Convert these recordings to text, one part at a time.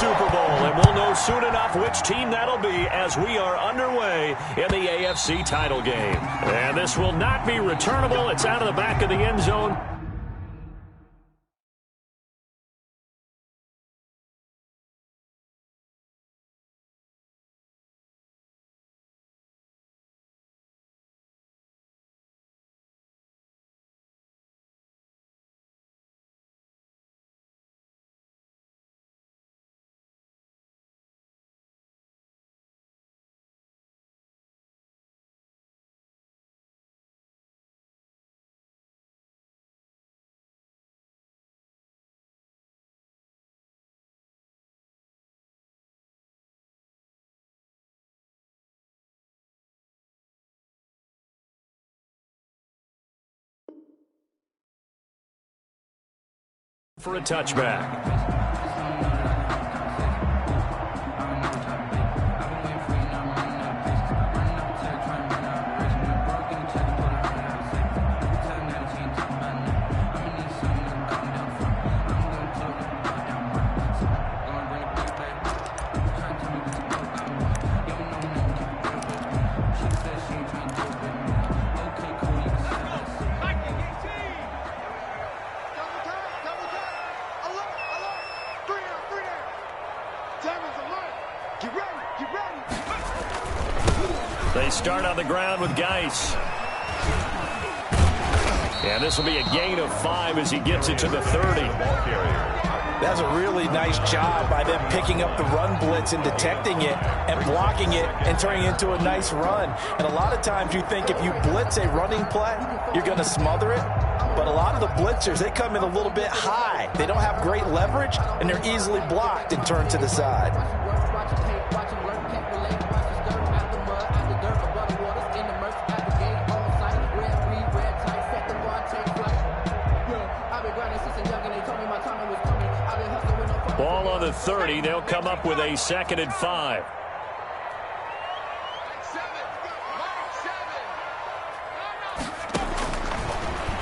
Super Bowl, and we'll know soon enough which team that'll be as we are underway in the AFC title game. And this will not be returnable. It's out of the back of the end zone. For a touchback. They start on the ground with Geis. And this will be a gain of 5 as he gets it to the 30. That's a really nice job by them picking up the run blitz and detecting it and blocking it and turning it into a nice run. And a lot of times you think if you blitz a running play, you're going to smother it. But a lot of the blitzers, they come in a little bit high. They don't have great leverage, and they're easily blocked and turned to the side. Ball on the 30. They'll come up with a 2nd and 5.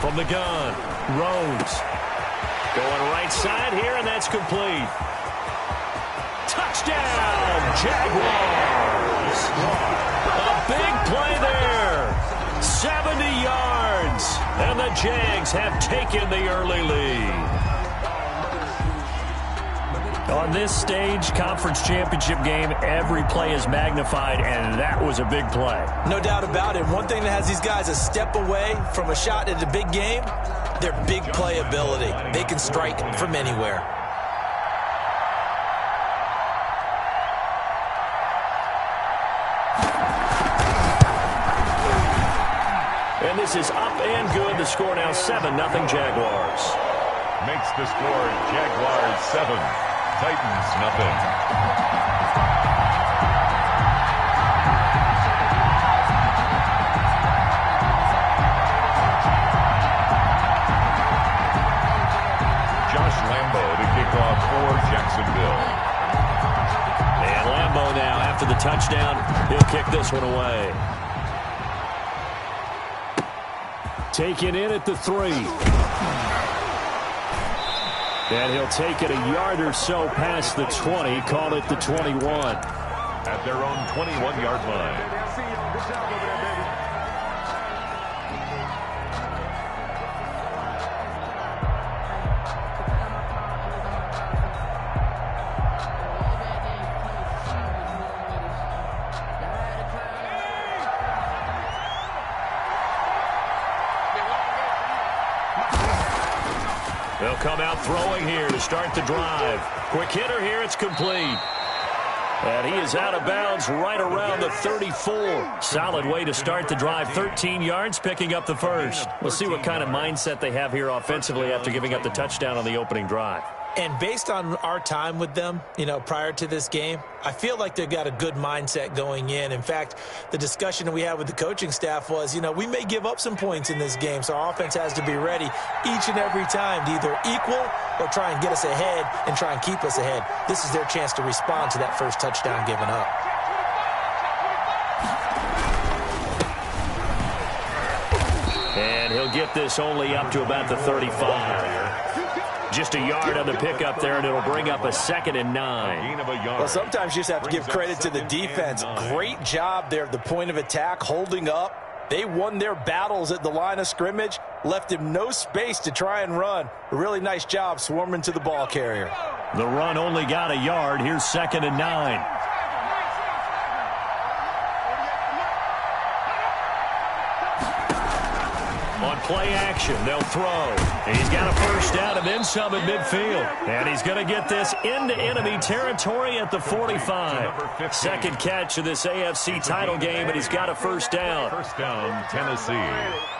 From the gun, Rhodes. Going right side here, and that's complete. Touchdown, Jaguars. A big play there. 70 yards. And the Jags have taken the early lead. On this stage, conference championship game, every play is magnified, and that was a big play. No doubt about it. One thing that has these guys a step away from a shot at a big game, their big play ability. They can strike from anywhere. And this is up and good. The score now 7-0 Jaguars. Makes the score Jaguars 7. Titans, nothing. Josh Lambo to kick off for Jacksonville. And Lambo now, after the touchdown, he'll kick this one away. Taken in at the 3. And he'll take it a yard or so past the 20, call it the 21. At their own 21-yard line. They'll come out throwing here to start the drive. Quick hitter here, it's complete. And he is out of bounds right around the 34. Solid way to start the drive. 13 yards, picking up the first. We'll see what kind of mindset they have here offensively after giving up the touchdown on the opening drive. And based on our time with them, prior to this game, I feel like they've got a good mindset going in. In fact, the discussion that we had with the coaching staff was, we may give up some points in this game, so our offense has to be ready each and every time to either equal or try and get us ahead and try and keep us ahead. This is their chance to respond to that first touchdown given up. And he'll get this only up to about the 35. Just a yard on the pickup there, and it'll bring up a 2nd and 9. Well, sometimes you just have to give credit to the defense. Great job there at the point of attack, holding up. They won their battles at the line of scrimmage, left him no space to try and run. A really nice job swarming to the ball carrier. The run only got a yard. Here's 2nd and 9. On play action, they'll throw. And he's got a first down and then some at midfield. And he's going to get this into enemy territory at the 45. Second catch of this AFC title game, and he's got a first down. First down, Tennessee.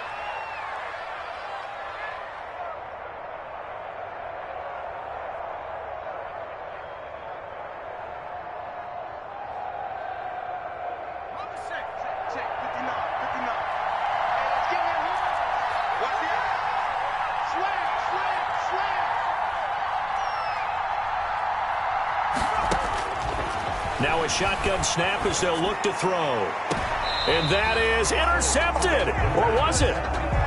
Now a shotgun snap as they'll look to throw. And that is intercepted. Or was it?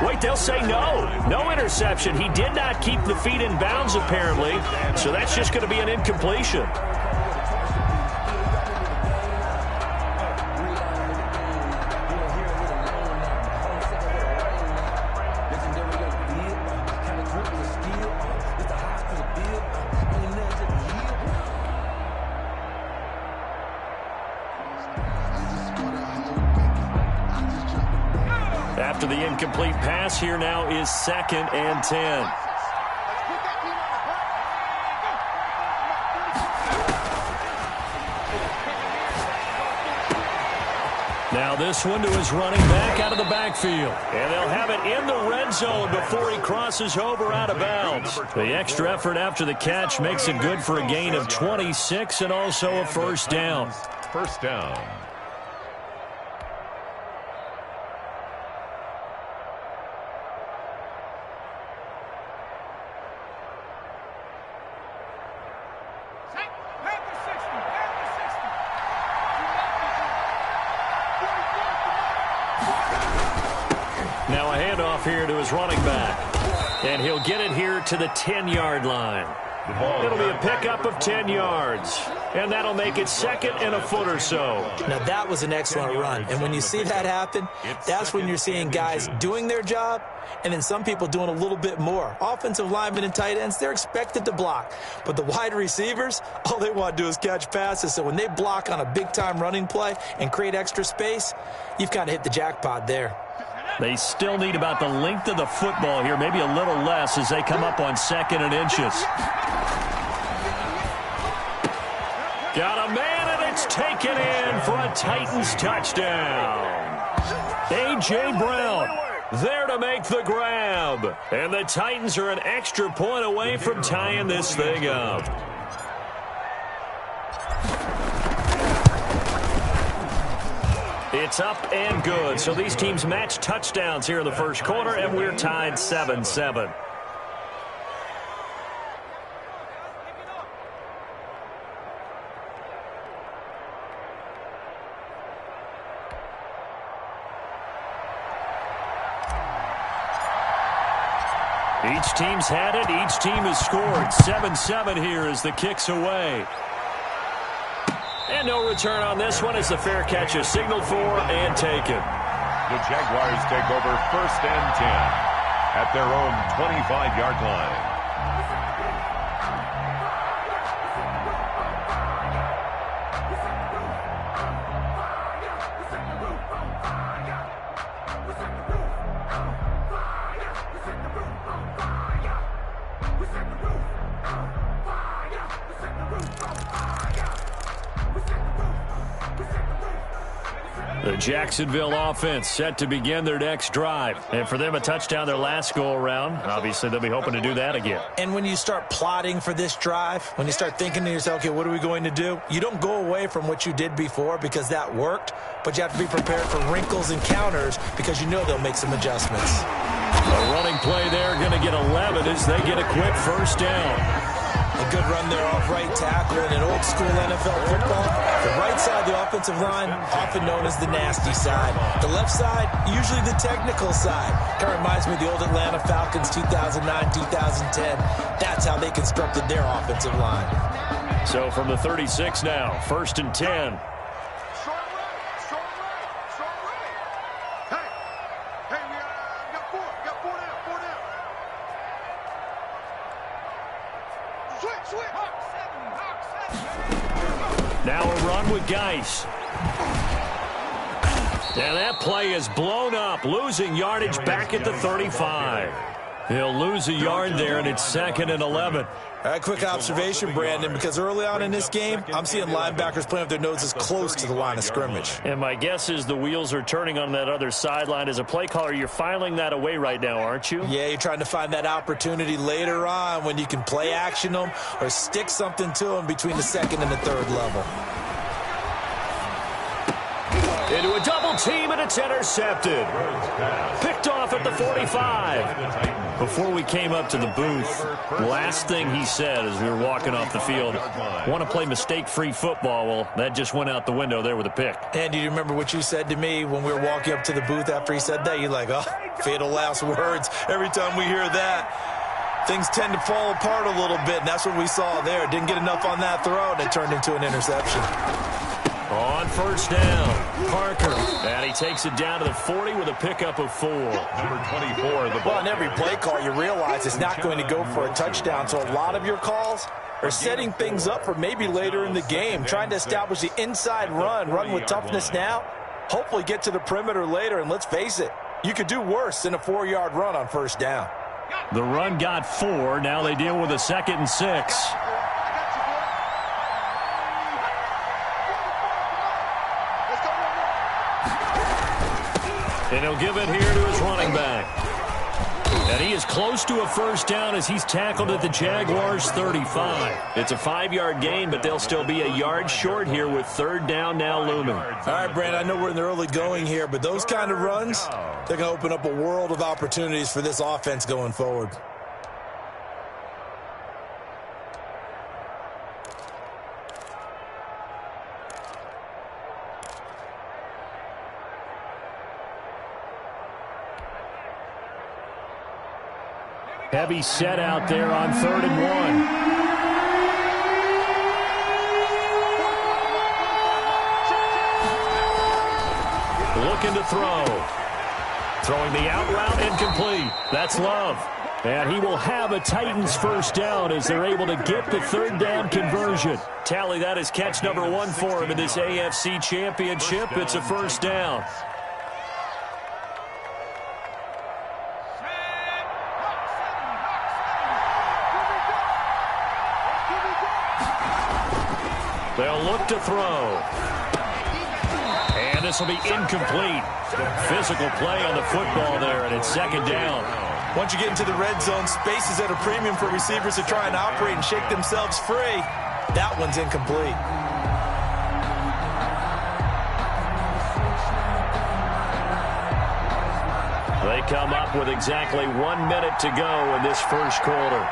Wait, they'll say no. No interception. He did not keep the feet in bounds, apparently. So that's just going to be an incompletion. After the incomplete pass, here now is 2nd and 10. Now this one to his running back out of the backfield. And they'll have it in the red zone before he crosses over out of bounds. The extra effort after the catch makes it good for a gain of 26 and also a first down. First down. Now a handoff here to his running back. And he'll get it here to the 10-yard line. It'll be a pickup of 10 yards. And that'll make it 2nd and a foot or so. Now, that was an excellent run. And when you see that happen, that's when you're seeing guys doing their job and then some people doing a little bit more. Offensive linemen and tight ends, they're expected to block. But the wide receivers, all they want to do is catch passes. So when they block on a big-time running play and create extra space, you've kind of hit the jackpot there. They still need about the length of the football here, maybe a little less as they come up on 2nd and inches. Got a man, and it's taken in for a Titans touchdown. A.J. Brown there to make the grab. And the Titans are an extra point away from tying this thing up. It's up and good. So these teams match touchdowns here in the first quarter, and we're tied 7-7. Each team's had it. Each team has scored. 7-7 here as the kick's away. And no return on this one as the fair catch is signaled for and taken. The Jaguars take over 1st and 10 at their own 25-yard line. The Jacksonville offense set to begin their next drive. And for them, a touchdown their last go-around. Obviously, they'll be hoping to do that again. And when you start plotting for this drive, when you start thinking to yourself, okay, what are we going to do? You don't go away from what you did before because that worked, but you have to be prepared for wrinkles and counters because you know they'll make some adjustments. A running play there, going to get 11 as they get a quick first down. A good run there off right tackle in an old-school NFL football. The right right side, the offensive line, often known as the nasty side. The left side, usually the technical side. Kind of reminds me of the old Atlanta Falcons 2009, 2010. That's how they constructed their offensive line. So from the 36 now, 1st and 10. Now a run with Geis. And that play is blown up, losing yardage back at the 35. He'll lose a yard there, and it's 2nd and 11. All right, quick observation, Brandon, because early on in this game, I'm seeing linebackers playing with their noses close to the line of scrimmage. And my guess is the wheels are turning on that other sideline. As a play caller, you're filing that away right now, aren't you? Yeah, you're trying to find that opportunity later on when you can play action them or stick something to them between the 2nd and the 3rd level. Into a double team, and it's intercepted. Picked off at the 45. Before we came up to the booth, last thing he said as we were walking off the field, want to play mistake-free football. Well, that just went out the window there with a pick. And do you remember what you said to me when we were walking up to the booth after he said that? You're like, oh, fatal last words. Every time we hear that, things tend to fall apart a little bit, and that's what we saw there. Didn't get enough on that throw, and it turned into an interception. On 1st down, Parker. And he takes it down to the 40 with a pickup of 4. Number 24, the ball. Well, on every play call, you realize it's not going to go for a touchdown. So a lot of your calls are setting things up for maybe later in the game, trying to establish the inside run with toughness now, hopefully get to the perimeter later. And let's face it, you could do worse than a 4-yard run on 1st down. The run got 4. Now they deal with a 2nd and 6. And he'll give it here to his running back. And he is close to a 1st down as he's tackled at the Jaguars' 35. It's a 5-yard gain, but they'll still be a yard short here with 3rd down now looming. All right, Brandon, I know we're in the early going here, but those kind of runs, they're going to open up a world of opportunities for this offense going forward. Heavy set out there on 3rd and 1. Looking to throw. Throwing the out route incomplete. That's Love. And he will have a Titans 1st down as they're able to get the 3rd down conversion. Tally, that is catch number 1 for him in this AFC Championship. It's a 1st down. They'll look to throw. And this will be incomplete. Physical play on the football there, and it's 2nd down. Once you get into the red zone, space is at a premium for receivers to try and operate and shake themselves free. That one's incomplete. They come up with exactly 1 minute to go in this 1st quarter.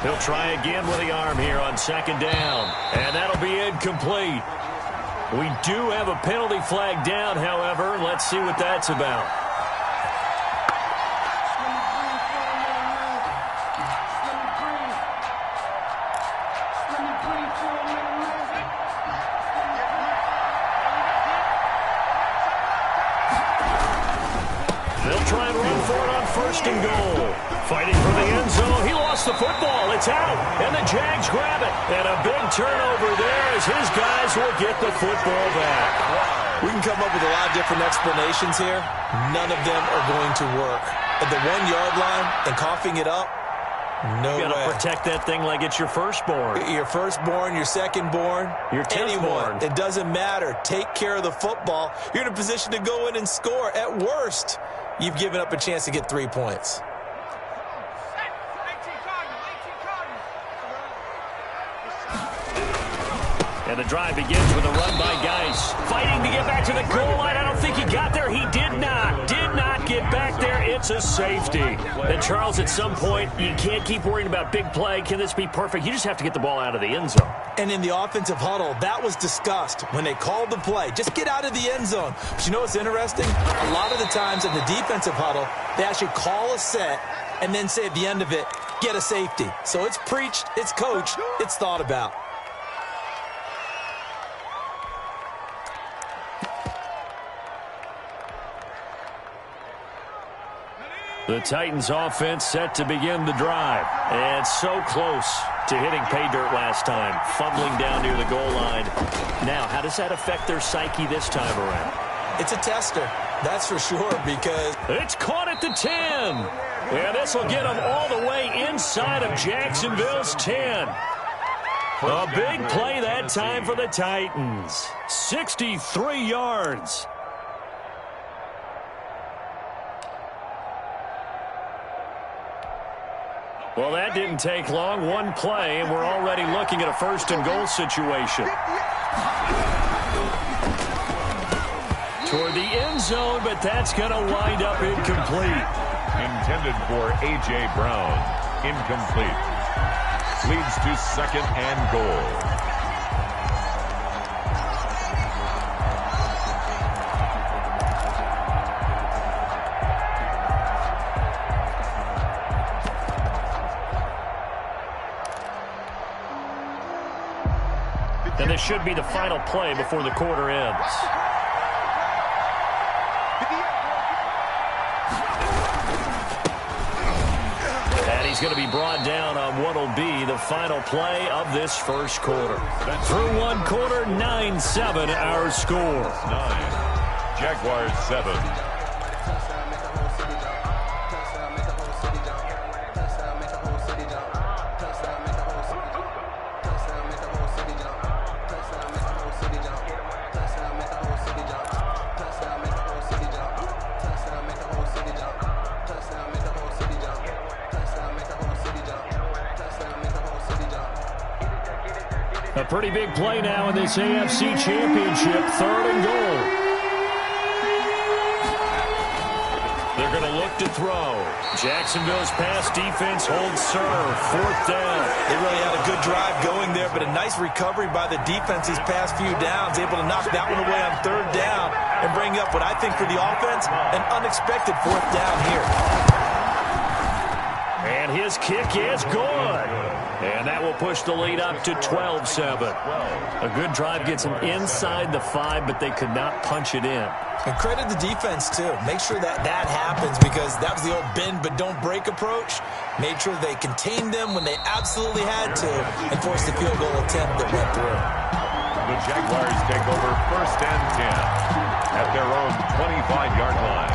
He'll try again with the arm here on 2nd down. And that'll be incomplete. We do have a penalty flag down, however. Let's see what that's about. They'll try and run for it on 1st and goal. Fighting for the end zone. He lost the football. It's out. And the Jags grab it. And a big turnover there as his guys will get the football back. We can come up with a lot of different explanations here. None of them are going to work. At the 1-yard line and coughing it up, no way. You got to protect that thing like it's your firstborn. Your firstborn, your secondborn, your anyone. It doesn't matter. Take care of the football. You're in a position to go in and score. At worst, you've given up a chance to get 3 points. And the drive begins with a run by Geis. Fighting to get back to the goal line. I don't think he got there. He did not. can't get back there. It's a safety. And, Charles, at some point, you can't keep worrying about big play. Can this be perfect? You just have to get the ball out of the end zone. And in the offensive huddle, that was discussed when they called the play. Just get out of the end zone. But you know what's interesting? A lot of the times in the defensive huddle, they actually call a set and then say at the end of it, get a safety. So it's preached, it's coached, it's thought about. The Titans offense set to begin the drive. And so close to hitting pay dirt last time, fumbling down near the goal line. Now, how does that affect their psyche this time around? It's a tester, that's for sure, because it's caught at the 10. And this will get them all the way inside of Jacksonville's 10. A big play that time for the Titans. 63 yards. Well, that didn't take long. One play, and we're already looking at a first-and-goal situation. Toward the end zone, but that's going to wind up incomplete. Intended for A.J. Brown. Incomplete. Leads to second and goal. And this should be the final play before the quarter ends. And he's going to be brought down on what will be the final play of this first quarter. Through one quarter, 9-7 our score. 9. Jaguars 7. A pretty big play now in this AFC Championship. Third and goal. They're going to look to throw. Jacksonville's pass defense holds serve. Fourth down. They really had a good drive going there, but a nice recovery by the defense these past few downs, able to knock that one away on third down and bring up what I think for the offense, an unexpected fourth down here. And his kick is good. And that will push the lead up to 12-7. A good drive gets them inside the 5, but they could not punch it in. And credit the defense, too. Make sure that happens, because that was the old bend but don't break approach. Made sure they contained them when they absolutely had to and forced the field goal attempt that went through. The Jaguars take over first and 10 at their own 25-yard line.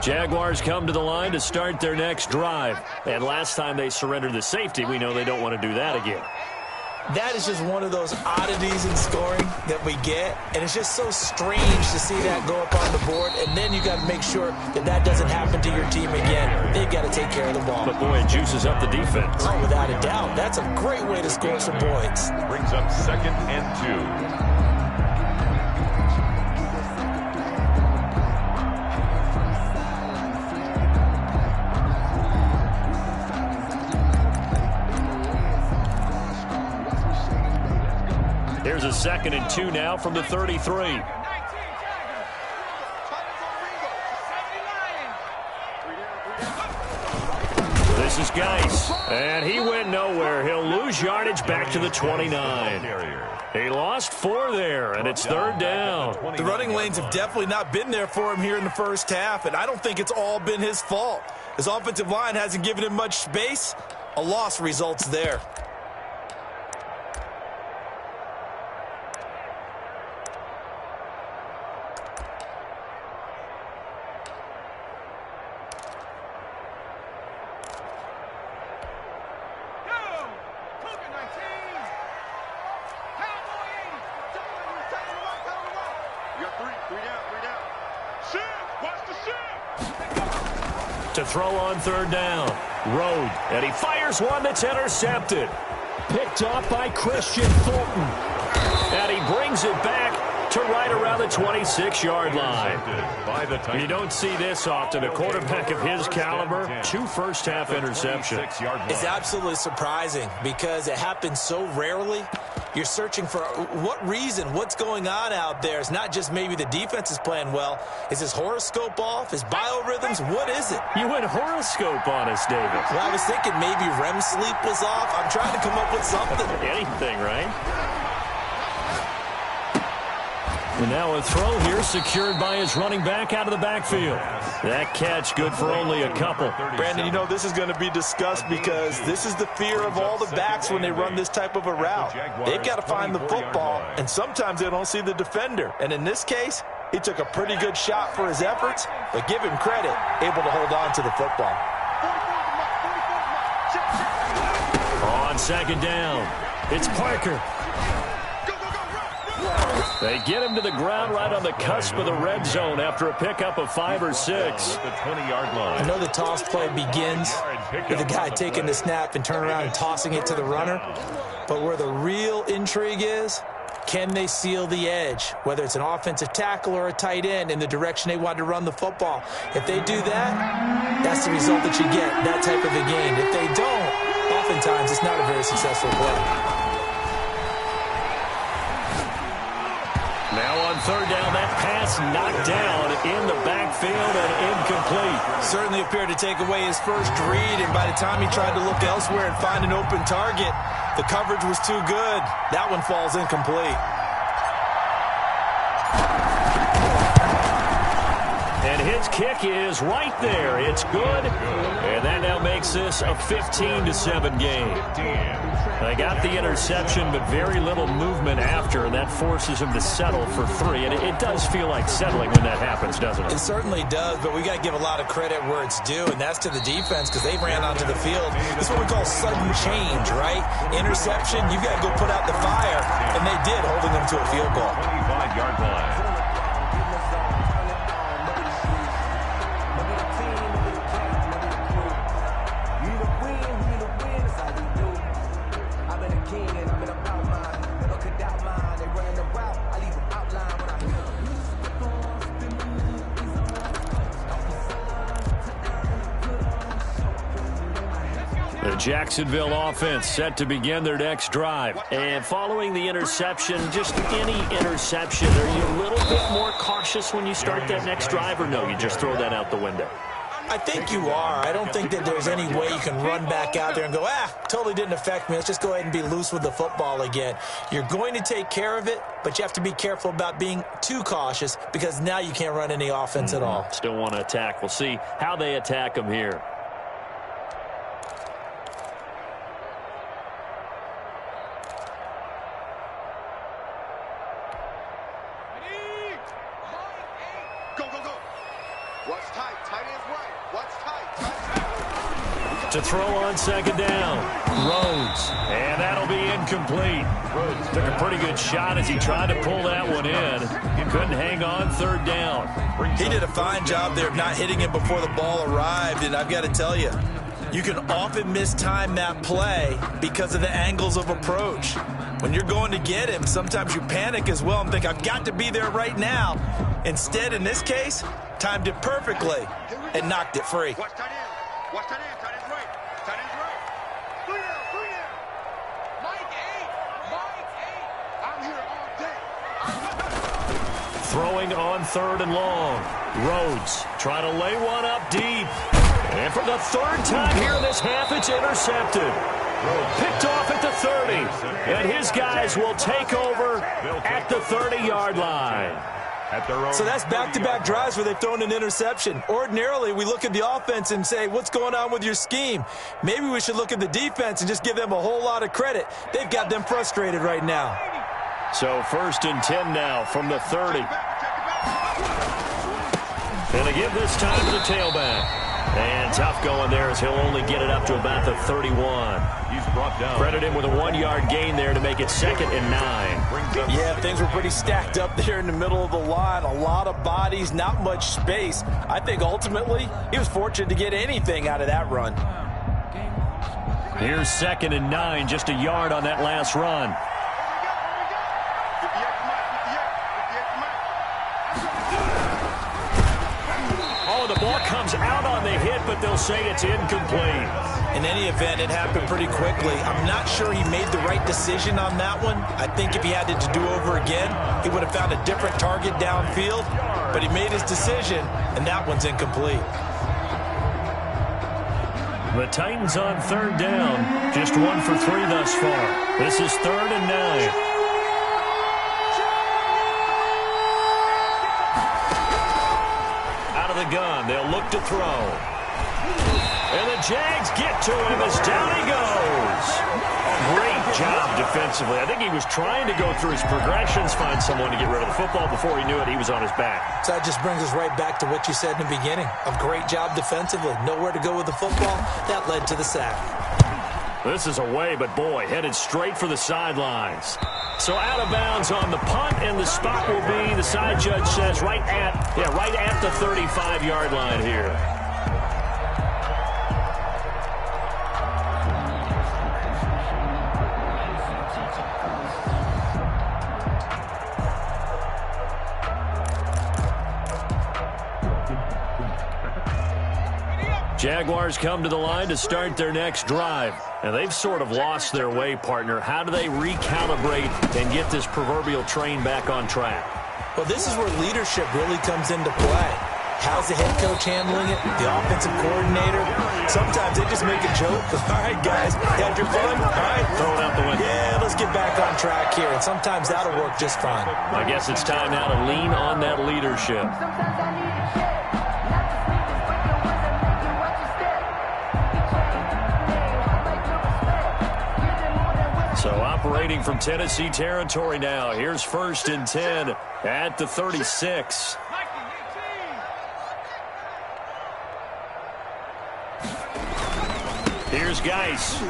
Jaguars come to the line to start their next drive. And last time they surrendered the safety, we know they don't want to do that again. That is just one of those oddities in scoring that we get. And it's just so strange to see that go up on the board. And then you got to make sure that doesn't happen to your team again. They've got to take care of the ball. But, boy, it juices up the defense. Oh, without a doubt. That's a great way to score some points. Brings up second and 2. Here's a second and 2 now from the 33. This is Geis, and he went nowhere. He'll lose yardage back to the 29. He lost 4 there, and it's third down. The running lanes have definitely not been there for him here in the first half, and I don't think it's all been his fault. His offensive line hasn't given him much space. A loss results there. To throw on third down. Road, and he fires one that's intercepted. Picked off by Christian Fulton. And he brings it back to right around the 26-yard line. You don't see this often. A quarterback of his caliber, 2 first-half interceptions. It's absolutely surprising because it happens so rarely. You're searching for what reason, what's going on out there. It's not just maybe the defense is playing well. Is his horoscope off? His biorhythms? What is it? You went horoscope on us, David. Well, I was thinking maybe REM sleep was off. I'm trying to come up with something. Anything, right? And now a throw here secured by his running back out of the backfield. That catch good for only a couple. Brandon, you know this is going to be discussed because this is the fear of all the backs when they run this type of a route. They've got to find the football, and sometimes they don't see the defender. And in this case, he took a pretty good shot for his efforts, but give him credit, able to hold on to the football. On second down, it's Parker. They get him to the ground right on the cusp of the red zone after a pickup of 5 or 6. The 20-yard line. I know the toss play begins with the guy taking the snap and turning around and tossing it to the runner. But where the real intrigue is, can they seal the edge, whether it's an offensive tackle or a tight end, in the direction they want to run the football? If they do that, that's the result that you get, that type of a game. If they don't, oftentimes it's not a very successful play. Now on third down, that pass knocked down in the backfield and incomplete. Certainly appeared to take away his first read, and by the time he tried to look elsewhere and find an open target, the coverage was too good. That one falls incomplete. And his kick is right there. It's good. And that now makes this a 15-7 game. They got the interception, but very little movement after, and that forces him to settle for 3. And it does feel like settling when that happens, doesn't it? It certainly does, but we got to give a lot of credit where it's due, and that's to the defense because they ran onto the field. This is what we call sudden change, right? Interception, you've got to go put out the fire, and they did, holding them to a field goal. 25-yard line. Jacksonville offense set to begin their next drive. And following the interception, just any interception, are you a little bit more cautious when you start that next drive, or no, you just throw that out the window? I think you are. I don't think that there's any way you can run back out there and go, totally didn't affect me. Let's just go ahead and be loose with the football again. You're going to take care of it, but you have to be careful about being too cautious because now you can't run any offense at all. Still want to attack. We'll see how they attack them here. To throw on second down, Rhodes, and that'll be incomplete. Rhodes took a pretty good shot as he tried to pull that one in. Couldn't hang on third down. He did a fine job there of not hitting him before the ball arrived, and I've got to tell you, you can often mistime that play because of the angles of approach. When you're going to get him, sometimes you panic as well and think, I've got to be there right now. Instead, in this case, timed it perfectly and knocked it free. Watch tight end. Watch tight end. Tight end's right. Tight end's right. 3 down. Mike 8. I'm here all day. Throwing on third and long. Rhodes trying to lay one up deep. And for the third time here in this half, it's intercepted. Picked off at the 30. And his guys will take over at the 30-yard line. So that's back-to-back drives where they've thrown an interception. Ordinarily, we look at the offense and say, what's going on with your scheme? Maybe we should look at the defense and just give them a whole lot of credit. They've got them frustrated right now. So 1st and 10 now from the 30. And they give this time to the tailback. And tough going there as he'll only get it up to about the 31. He's brought down. Credit him with a 1-yard gain there to make it 2nd and 9. Yeah, things were pretty stacked up there in the middle of the line. A lot of bodies, not much space. I think ultimately he was fortunate to get anything out of that run. Here's 2nd and 9, just a yard on that last run. Oh, the ball comes out on the hit, but they'll say it's incomplete. In any event, it happened pretty quickly. I'm not sure he made the right decision on that one. I think if he had it to do over again, he would have found a different target downfield. But he made his decision, and that one's incomplete. The Titans on 3rd down. Just 1 for 3 thus far. This is 3rd and 9. Out of the gun, they'll look to throw. And the Jags get to him as down he goes. Great job defensively. I think he was trying to go through his progressions, find someone to get rid of the football. Before he knew it, he was on his back. So that just brings us right back to what you said in the beginning. A great job defensively. Nowhere to go with the football. That led to the sack. This is away, but boy, headed straight for the sidelines. So out of bounds on the punt, and the spot will be, the side judge says, right at the 35-yard line here. Jaguars come to the line to start their next drive. And they've sort of lost their way, partner. How do they recalibrate and get this proverbial train back on track? Well, this is where leadership really comes into play. How's the head coach handling it? The offensive coordinator? Sometimes they just make a joke. All right, guys, had your fun? All right. Throw it out the window. Yeah, let's get back on track here. And sometimes that'll work just fine. I guess it's time now to lean on that leadership. So operating from Tennessee territory now. Here's 1st and 10 at the 36. Here's Geis.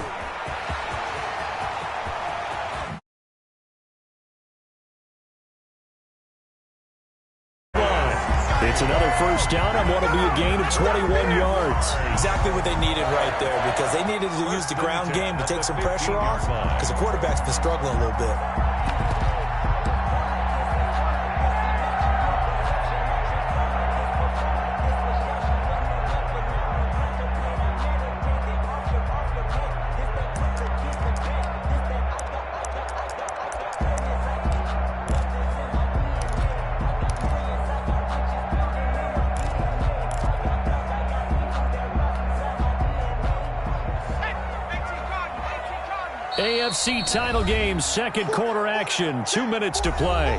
It's another 1st down and want to be a gain of 21 yards. Exactly what they needed right there, because they needed to use the ground game to take some pressure off, because the quarterback's been struggling a little bit. AFC title game, 2nd quarter action, 2 minutes to play.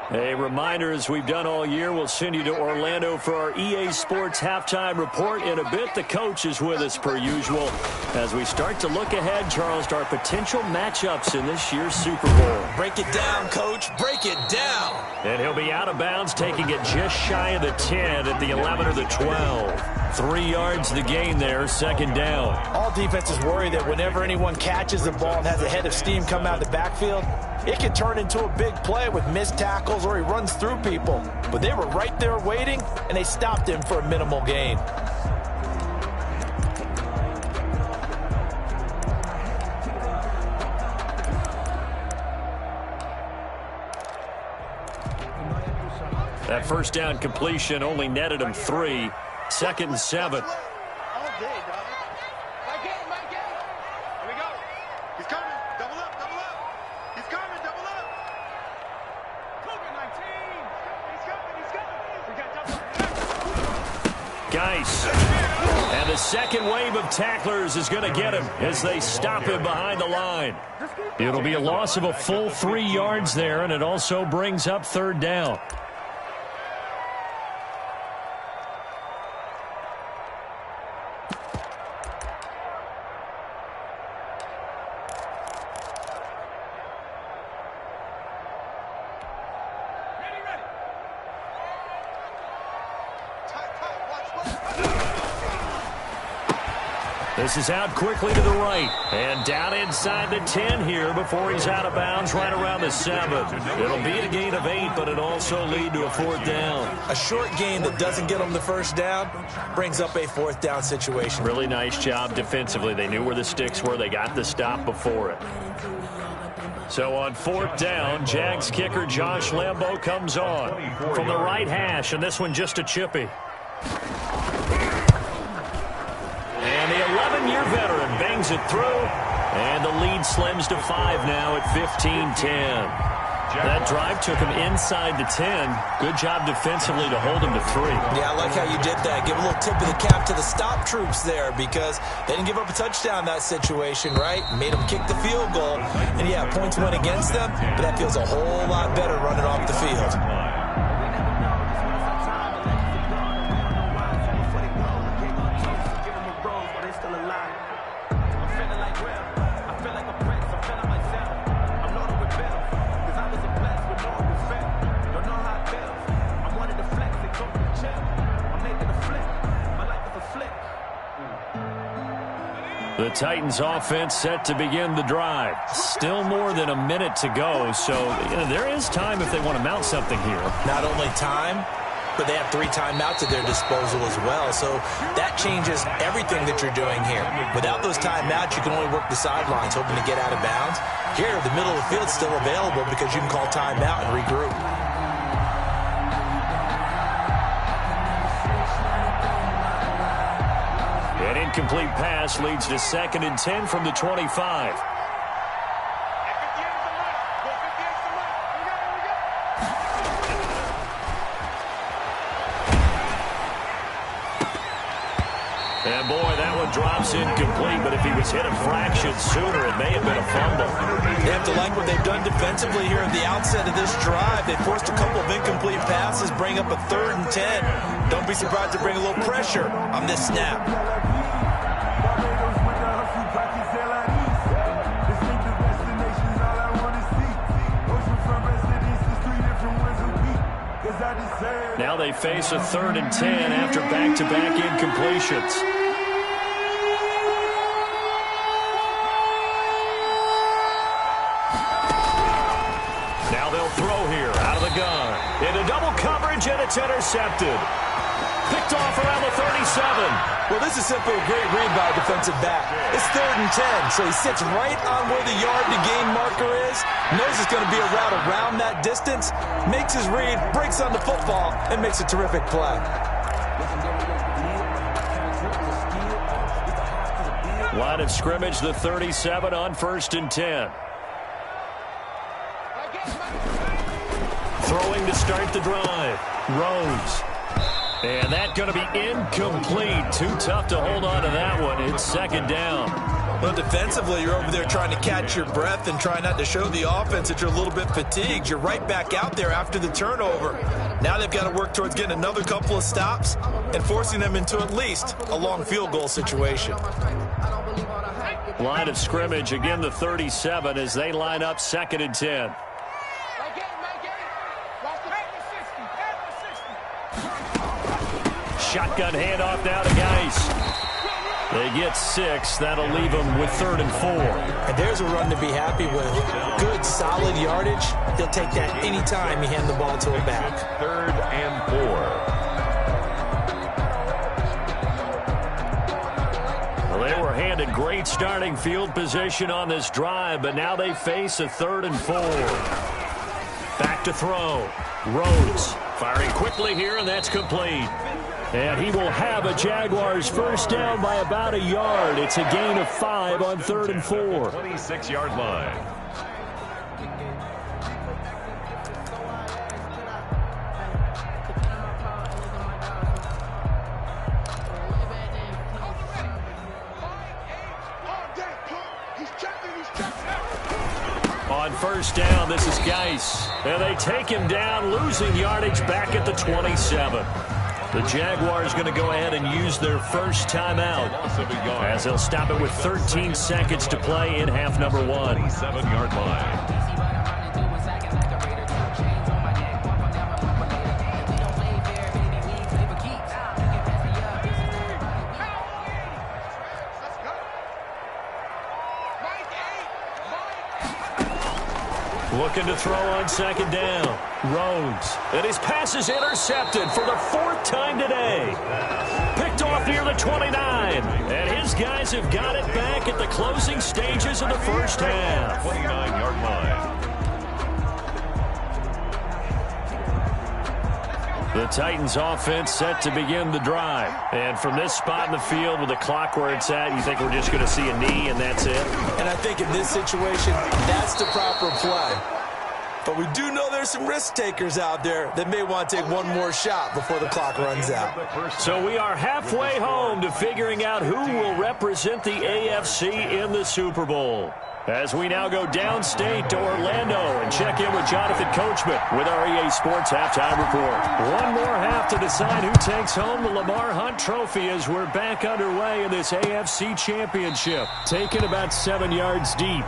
A reminder, as we've done all year, we'll send you to Orlando for our EA Sports halftime report. In a bit, the coach is with us per usual as we start to look ahead, Charles, to our potential matchups in this year's Super Bowl. Break it down, Coach. Break it down. And he'll be out of bounds, taking it just shy of the 10 at the 11 or the 12. 3 yards the gain there, 2nd down. All defenses worry that whenever anyone catches the ball and has a head of steam come out of the backfield, it can turn into a big play with missed tackles or he runs through people. But they were right there waiting, and they stopped him for a minimal gain. That 1st down completion only netted him 3. 2nd and 7. All day, dog. My game. Here we go. He's coming. Double up. He's coming. Double up. COVID-19. He's coming. We got double. Geis. And the 2nd wave of tacklers is going to get him as they stop him behind the line. It'll be a loss of a full 3 yards there, and it also brings up 3rd down. This is out quickly to the right. And down inside the 10 here before he's out of bounds right around the 7. It'll be a gain of 8, but it'll also lead to a 4th down. A short gain that doesn't get them the 1st down brings up a 4th down situation. Really nice job defensively. They knew where the sticks were. They got the stop before it. So on 4th down, Jags kicker Josh Lambo comes on from the right hash, and this one just a chippy. And the 11-year veteran bangs it through, and the lead slims to 5 now at 15-10. That drive took him inside the 10. Good job defensively to hold him to 3. Yeah, I like how you did that. Give a little tip of the cap to the stop troops there because they didn't give up a touchdown in that situation, right? Made them kick the field goal. And, yeah, points went against them, but that feels a whole lot better running off the field. The Titans offense set to begin the drive. Still more than a minute to go, so there is time if they want to mount something here. Not only time, but they have 3 timeouts at their disposal as well, so that changes everything that you're doing here. Without those timeouts, you can only work the sidelines, hoping to get out of bounds. Here, the middle of the field's still available because you can call timeout and regroup. An incomplete pass leads to 2nd and 10 from the 25. And boy, that one drops incomplete, but if he was hit a fraction sooner, it may have been a fumble. They have to like what they've done defensively here at the outset of this drive. They forced a couple of incomplete passes, bring up a 3rd and 10. Don't be surprised to bring a little pressure on this snap. Now they face a 3rd and 10 after back-to-back incompletions. Now they'll throw here out of the gun. Into double coverage, and it's intercepted. Picked off around the 37. Well, this is simply a great read by a defensive back. It's 3rd and 10, so he sits right on where the yard-to-gain marker is, knows it's going to be a route around that distance, makes his read, breaks on the football, and makes a terrific play. Line of scrimmage, the 37 on 1st and 10. Throwing to start the drive. Rose. And that's going to be incomplete. Too tough to hold on to that one. It's 2nd down. Well, defensively, you're over there trying to catch your breath and try not to show the offense that you're a little bit fatigued. You're right back out there after the turnover. Now they've got to work towards getting another couple of stops and forcing them into at least a long field goal situation. Line of scrimmage, again the 37 as they line up 2nd and 10. Shotgun handoff now to Geis. They get 6. That'll leave them with 3rd and 4. And there's a run to be happy with. Good, solid yardage. He'll take that any time you hand the ball to a back. 3rd and 4. Well, they were handed great starting field position on this drive, but now they face a 3rd and 4. Back to throw. Rhodes firing quickly here, and that's complete. And he will have a Jaguars 1st down by about a yard. It's a gain of 5 on 3rd and 4. 26-yard line. On 1st down, this is Geis. And they take him down, losing yardage back at the 27. The Jaguars going to go ahead and use their first timeout as they'll stop it with 13 seconds to play in half number 1. 7-yard line. Looking to throw on second down. Rhodes. And his pass is intercepted for the 4th time today. Picked off near the 29. And his guys have got it back at the closing stages of the first half. 29-yard line. The Titans offense set to begin the drive. And from this spot in the field with the clock where it's at, you think we're just going to see a knee and that's it? And I think in this situation, that's the proper play. But we do know there's some risk takers out there that may want to take one more shot before the clock runs out. So we are halfway home to figuring out who will represent the AFC in the Super Bowl. As we now go downstate to Orlando and check in with Jonathan Coachman with our EA Sports Halftime Report. One more half to decide who takes home the Lamar Hunt Trophy as we're back underway in this AFC Championship. Taken about 7 yards deep.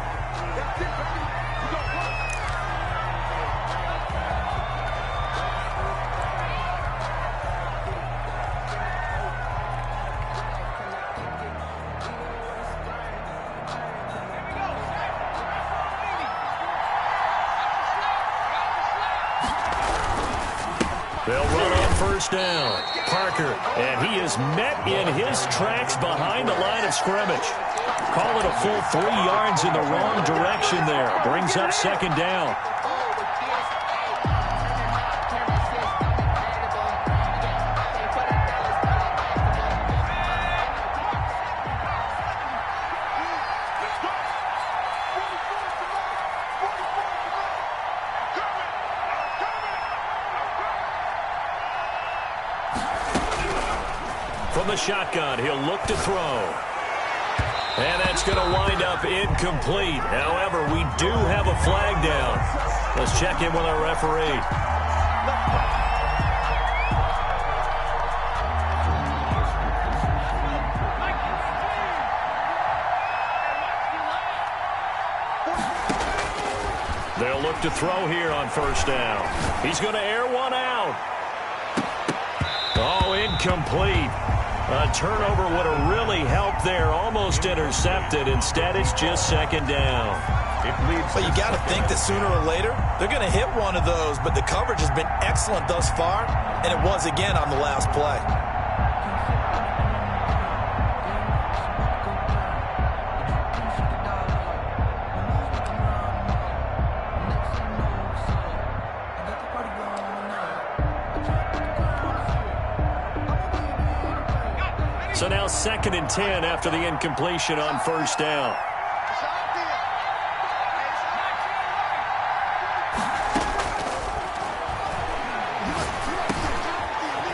They'll run on first down. Parker, and he is met in his tracks behind the line of scrimmage. Call it a full 3 yards in the wrong direction there. Brings up second down. From the shotgun, he'll look to throw. And that's going to wind up incomplete. However, we do have a flag down. Let's check in with our referee. They'll look to throw here on first down. He's going to air one out. Oh, incomplete. A turnover would have really helped there. Almost intercepted. Instead, it's just second down. But you got to think that sooner or later, they're going to hit one of those. But the coverage has been excellent thus far, and it was again on the last play. So now 2nd and 10 after the incompletion on first down.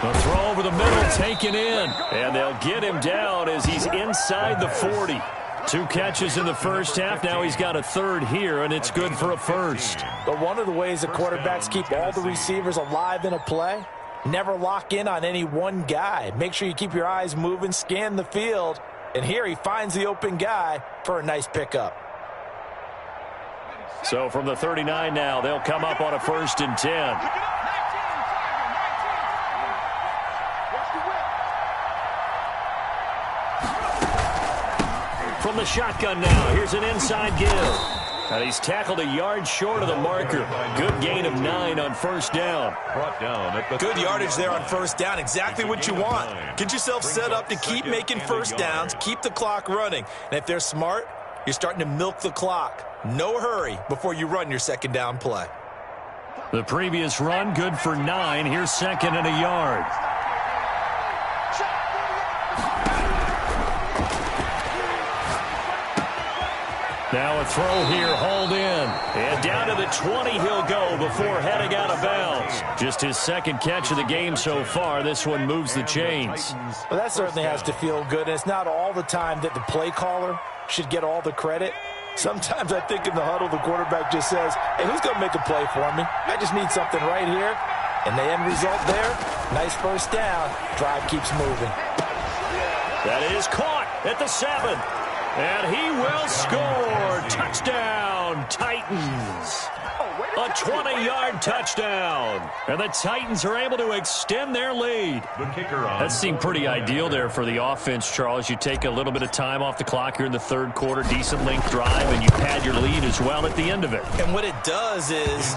The throw over the middle taken in. And they'll get him down as he's inside the 40. 2 catches in the first half. Now he's got a third here, and it's good for a first. But one of the ways that quarterbacks keep all the receivers alive in a play, never lock in on any one guy. Make sure you keep your eyes moving, scan the field. And here he finds the open guy for a nice pickup. So from the 39 now, they'll come up on a 1st and 10. From the shotgun now, here's an inside give. And he's tackled a yard short of the marker. Good gain of 9 on first down. Brought down at the Good yardage there on first down. Exactly what you want. Get yourself set up to keep making first downs, keep the clock running. And if they're smart, you're starting to milk the clock. No hurry before you run your second down play. The previous run, good for 9. Here's 2nd and a yard. Now a throw here, hauled in. And down to the 20 he'll go before heading out of bounds. Just his 2nd catch of the game so far. This one moves the chains. Well, that certainly has to feel good. And it's not all the time that the play caller should get all the credit. Sometimes I think in the huddle, the quarterback just says, hey, who's going to make a play for me? I just need something right here. And the end result there, nice first down. Drive keeps moving. That is caught at the 7. And he will score. Touchdown, Titans. A A 20-yard touchdown. And the Titans are able to extend their lead. The kicker on. That seemed pretty ideal there for the offense, Charles. You take a little bit of time off the clock here in the third quarter, decent length drive, and you pad your lead as well at the end of it. And what it does is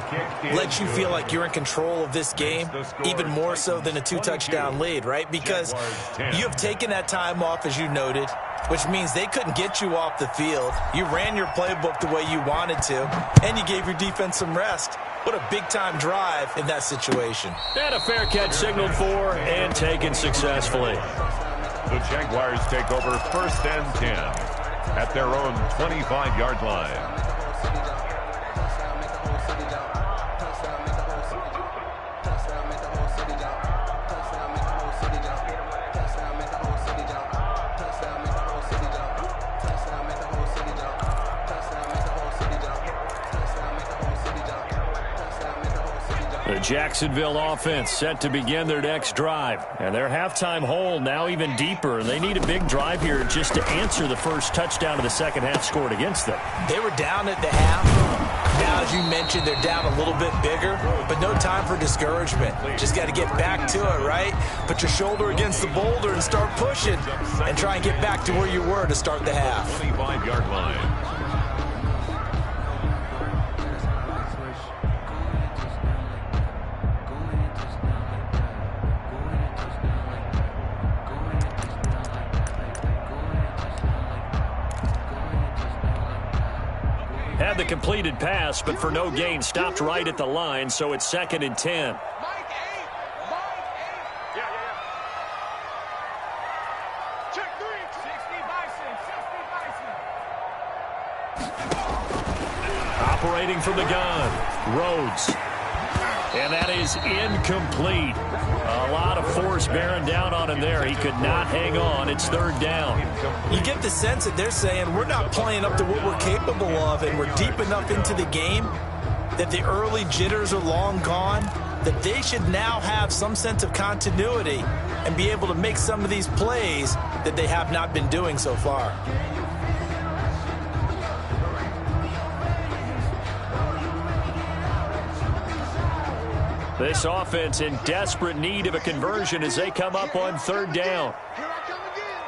let you feel like you're in control of this game, even more so than a 2-touchdown lead, right? Because you have taken that time off, as you noted, which means they couldn't get you off the field. You ran your playbook the way you wanted to, and you gave your defense some rest. What a big-time drive in that situation. And a fair catch signaled for and taken successfully. The Jaguars take over 1st and 10 at their own 25-yard line. The Jacksonville offense set to begin their next drive. And their halftime hole now even deeper. They need a big drive here just to answer the first touchdown of the second half scored against them. They were down at the half. Now, as you mentioned, they're down a little bit bigger, but no time for discouragement. Just got to get back to it, right? Put your shoulder against the boulder and start pushing and try and get back to where you were to start the half. 25-yard line. Had the completed pass, but for no gain, stopped right at the line, so it's 2nd and 10. Check 3. 60 Bison. Operating from the gun, Rhodes. And that is incomplete. A lot of force bearing down on him there. He could not hang on. It's 3rd down. You get the sense that they're saying we're not playing up to what we're capable of, and we're deep enough into the game that the early jitters are long gone, that they should now have some sense of continuity and be able to make some of these plays that they have not been doing so far. This offense in desperate need of a conversion as they come up on 3rd down. Here I come again.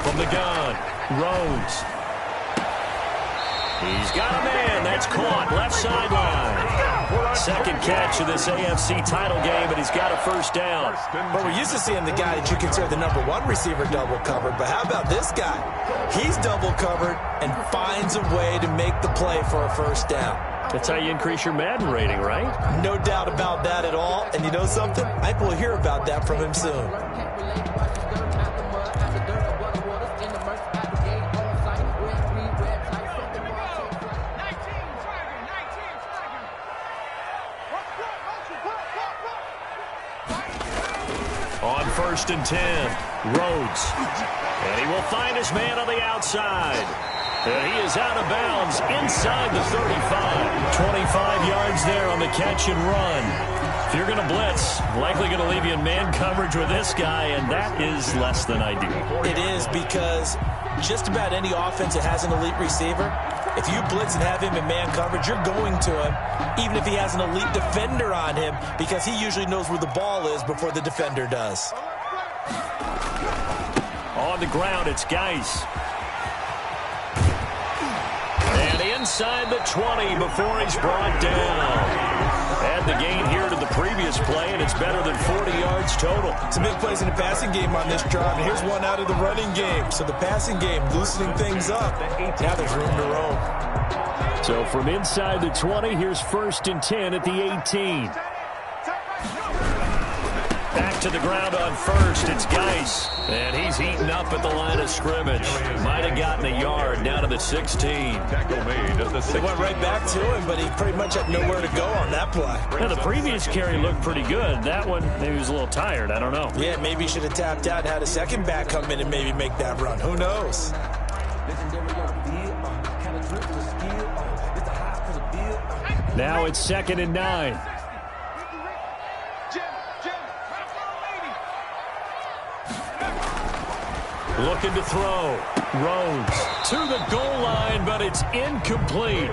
From the gun, Rhodes. He's got a man. That's caught left sideline. Second catch of this AFC title game, and he's got a 1st down. But we're used to seeing the guy that you consider the number 1 receiver double covered. But how about this guy? He's double covered and finds a way to make the play for a 1st down. That's how you increase your Madden rating, right? No doubt about that at all. And you know something? I think we'll hear about that from him soon. On 1st and 10, Rhodes. And he will find his man on the outside. And he is out of bounds inside the 35. 25 yards there on the catch and run. If you're going to blitz, likely going to leave you in man coverage with this guy, and that is less than ideal. It is, because just about any offense that has an elite receiver, if you blitz and have him in man coverage, you're going to him, even if he has an elite defender on him, because he usually knows where the ball is before the defender does. On the ground, it's Geis. And inside the 20 before he's brought down. Add the gain here to the previous play, and it's better than 40 yards total. Some big plays in the passing game on this drive, and here's one out of the running game. So the passing game loosening things up. Now there's room to roam. So from inside the 20, here's 1st and 10 at the 18. Back to the ground on 1st, it's Geis. And he's heating up at the line of scrimmage. Might have gotten a yard down to the 16. Tackle made at the 16. They went right back to him, but he pretty much had nowhere to go on that play. Now, the previous carry looked pretty good. That one, maybe he was a little tired. I don't know. Yeah, maybe he should have tapped out and had a second back come in and maybe make that run. Who knows? Now it's 2nd and 9. Looking to throw. Rhodes to the goal line, but it's incomplete.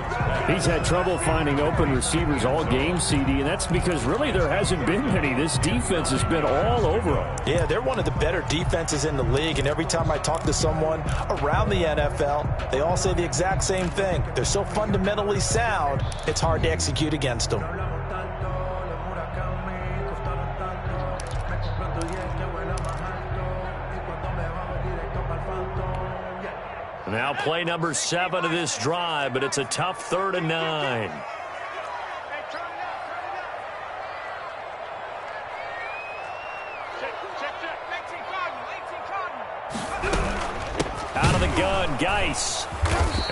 He's had trouble finding open receivers all game, CD, and that's because really there hasn't been many. This defense has been all over them. Yeah, they're one of the better defenses in the league, and every time I talk to someone around the NFL, they all say the exact same thing. They're so fundamentally sound, it's hard to execute against them. Now play number 7 of this drive, but it's a tough 3rd and 9. Out of the gun, Geis.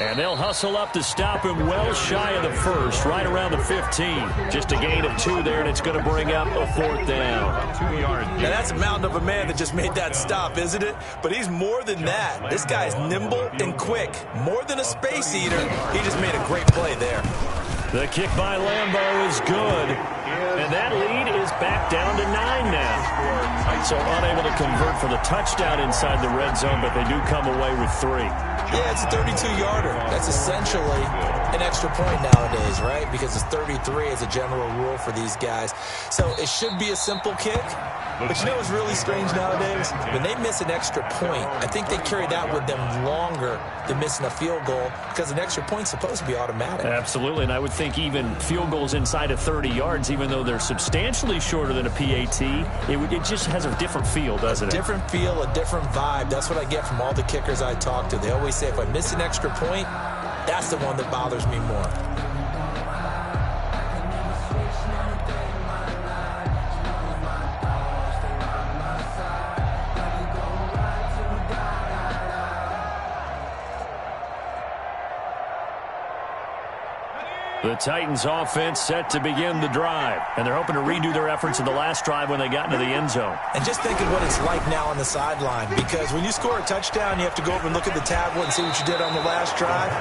And they'll hustle up to stop him well shy of the first, right around the 15. Just a gain of 2 there, and it's going to bring up a 4th down. 2 yards. Now, that's a mountain of a man that just made that stop, isn't it? But he's more than that. This guy's nimble and quick. More than a space eater. He just made a great play there. The kick by Lambeau is good. And that lead is back down to 9 now. So unable to convert for the touchdown inside the red zone, but they do come away with 3. Yeah, it's a 32-yarder. That's essentially an extra point nowadays, right? Because it's 33 as a general rule for these guys. So it should be a simple kick. But you know what's really strange nowadays? When they miss an extra point, I think they carry that with them longer than missing a field goal because an extra point's supposed to be automatic. Absolutely, and I would think even field goals inside of 30 yards, even though they're substantially shorter than a PAT, it just has a different feel, doesn't it? A different feel, a different vibe. That's what I get from all the kickers I talk to. They always say if I miss an extra point, that's the one that bothers me more. The Titans offense set to begin the drive, and they're hoping to redo their efforts in the last drive when they got into the end zone. And just think of what it's like now on the sideline, because when you score a touchdown, you have to go over and look at the tablet and see what you did on the last drive.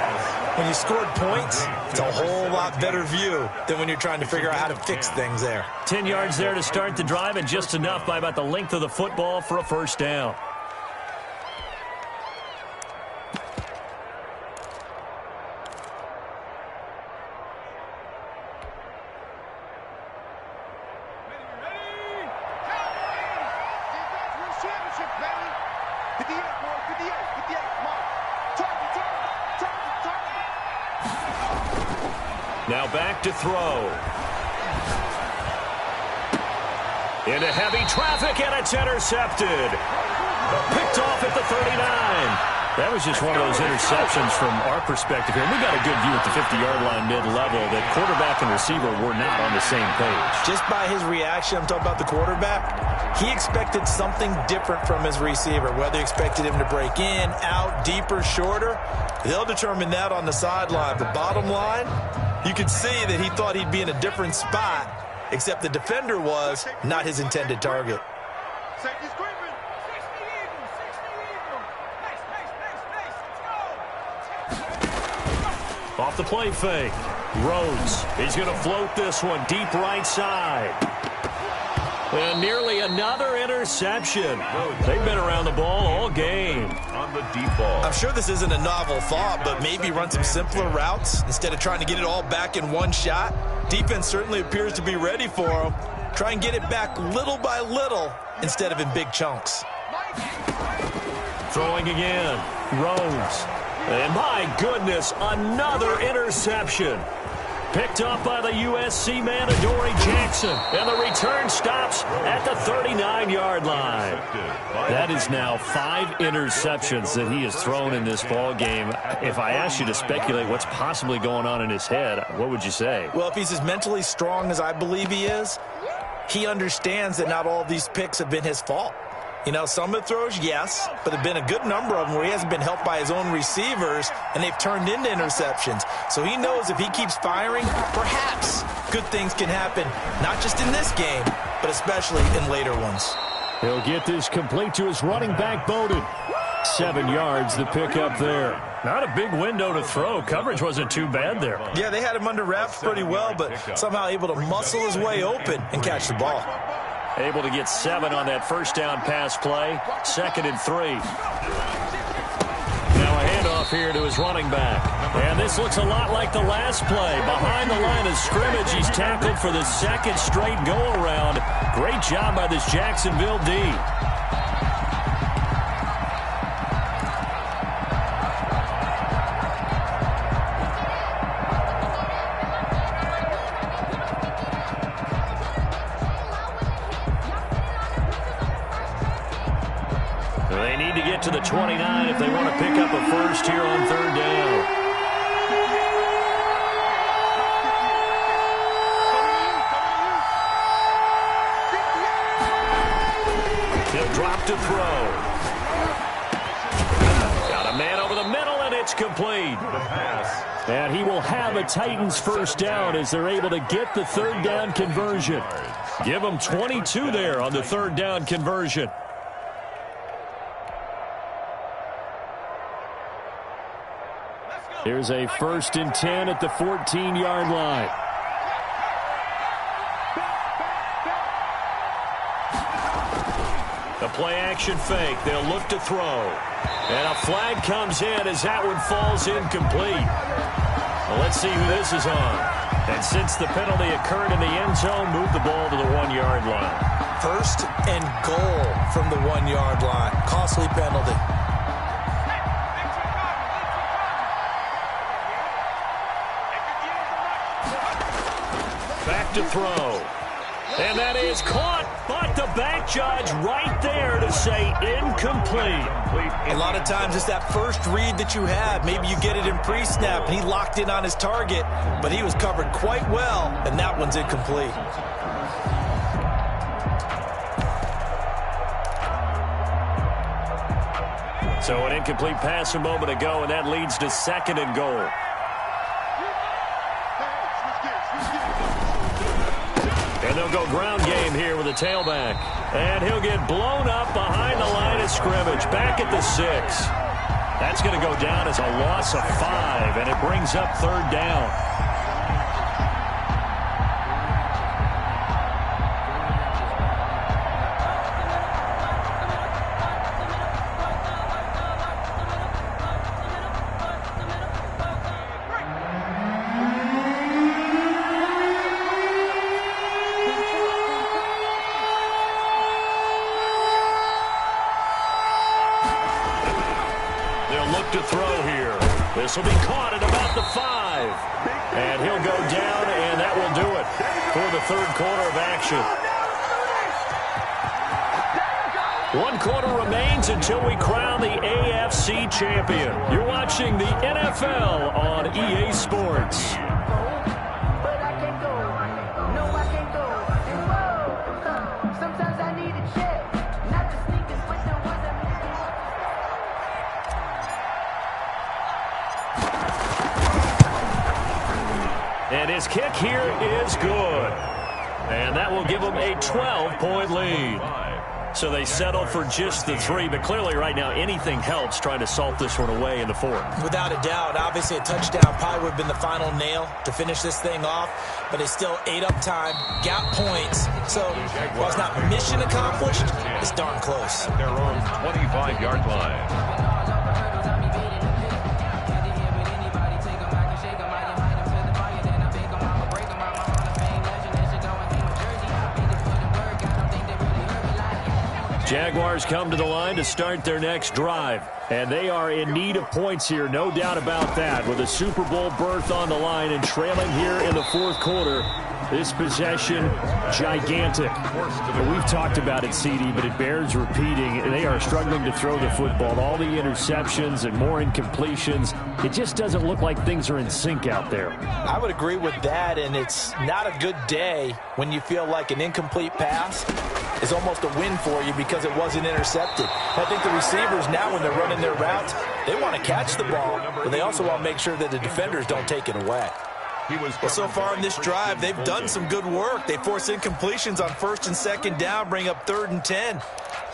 When you scored points, it's a whole lot better view than when you're trying to figure out how to fix things there. 10 yards there to start the drive, and just enough by about the length of the football for a first down. Now back to throw. Into heavy traffic, and it's intercepted. Picked off at the 39. That was just one of those interceptions from our perspective here. And we got a good view at the 50-yard line mid-level that quarterback and receiver were not on the same page. Just by his reaction, I'm talking about the quarterback, he expected something different from his receiver. Whether he expected him to break in, out, deeper, shorter, they'll determine that on the sideline. But bottom line, you could see that he thought he'd be in a different spot, except the defender was not his intended target. Off the play fake. Rhodes, he's going to float this one deep right side. And nearly another interception. They've been around the ball all game. On the deep ball. I'm sure this isn't a novel thought, but maybe run some simpler routes instead of trying to get it all back in one shot. Defense certainly appears to be ready for him. Try and get it back little by little instead of in big chunks. Throwing again. Rhodes. And my goodness, another interception. Picked up by the USC man, Adoree Jackson. And the return stops at the 39-yard line. That is now 5 interceptions that he has thrown in this ball game. If I asked you to speculate what's possibly going on in his head, what would you say? Well, if he's as mentally strong as I believe he is, he understands that not all of these picks have been his fault. You know, some of the throws, yes, but there have been a good number of them where he hasn't been helped by his own receivers, and they've turned into interceptions. So he knows if he keeps firing, perhaps good things can happen, not just in this game, but especially in later ones. He'll get this complete to his running back, Bowden. 7 yards, the pickup there. Not a big window to throw. Coverage wasn't too bad there. Yeah, they had him under wraps pretty well, but somehow able to muscle his way open and catch the ball. Able to get 7 on that first down pass play. 2nd and 3. handoff here to his running back. And this looks a lot like the last play. Behind the line of scrimmage, he's tackled for the second straight go-around. Great job by this Jacksonville D. They need to get to the 29 if they want to pick up a first here on third down. He'll drop to throw. Got a man over the middle, and it's complete. And he will have a Titans first down as they're able to get the third down conversion. Give them 22 there on the third down conversion. Here's a 1st and 10 at the 14-yard line. The play-action fake. They'll look to throw. And a flag comes in as that one falls incomplete. Well, let's see who this is on. And since the penalty occurred in the end zone, move the ball to the 1-yard line. 1st and goal from the 1-yard line. Costly penalty. Back to throw. And that is caught, but the back judge right there to say incomplete. A lot of times it's that first read that you have. Maybe you get it in pre-snap, and he locked in on his target, but he was covered quite well, and that one's incomplete. So an incomplete pass a moment ago, and that leads to 2nd and goal. And they'll go ground game here with a tailback. And he'll get blown up behind the line of scrimmage. Back at the 6. That's going to go down as a loss of 5, and it brings up third down. To throw here. This will be caught at about the 5. And he'll go down, and that will do it for the third quarter of action. 1 quarter remains until we crown the AFC champion. You're watching the NFL on EA Sports. And his kick here is good. And that will give them a 12-point lead. So they settle for just the 3, but clearly right now anything helps trying to salt this one away in the 4th. Without a doubt, obviously a touchdown probably would have been the final nail to finish this thing off, but it's still ate up time, got points. So while it's not mission accomplished, it's darn close. At their own 25-yard line. Jaguars come to the line to start their next drive. And they are in need of points here, no doubt about that. With a Super Bowl berth on the line and trailing here in the 4th quarter. This possession, gigantic. We've talked about it, CD, but it bears repeating. They are struggling to throw the football. All the interceptions and more incompletions. It just doesn't look like things are in sync out there. I would agree with that, and it's not a good day when you feel like an incomplete pass is almost a win for you because it wasn't intercepted. I think the receivers now, when they're running their routes, they want to catch the ball, but they also want to make sure that the defenders don't take it away. Well, so far in this drive, they've done some good work. They force incompletions on 1st and 2nd down, bring up 3rd and 10.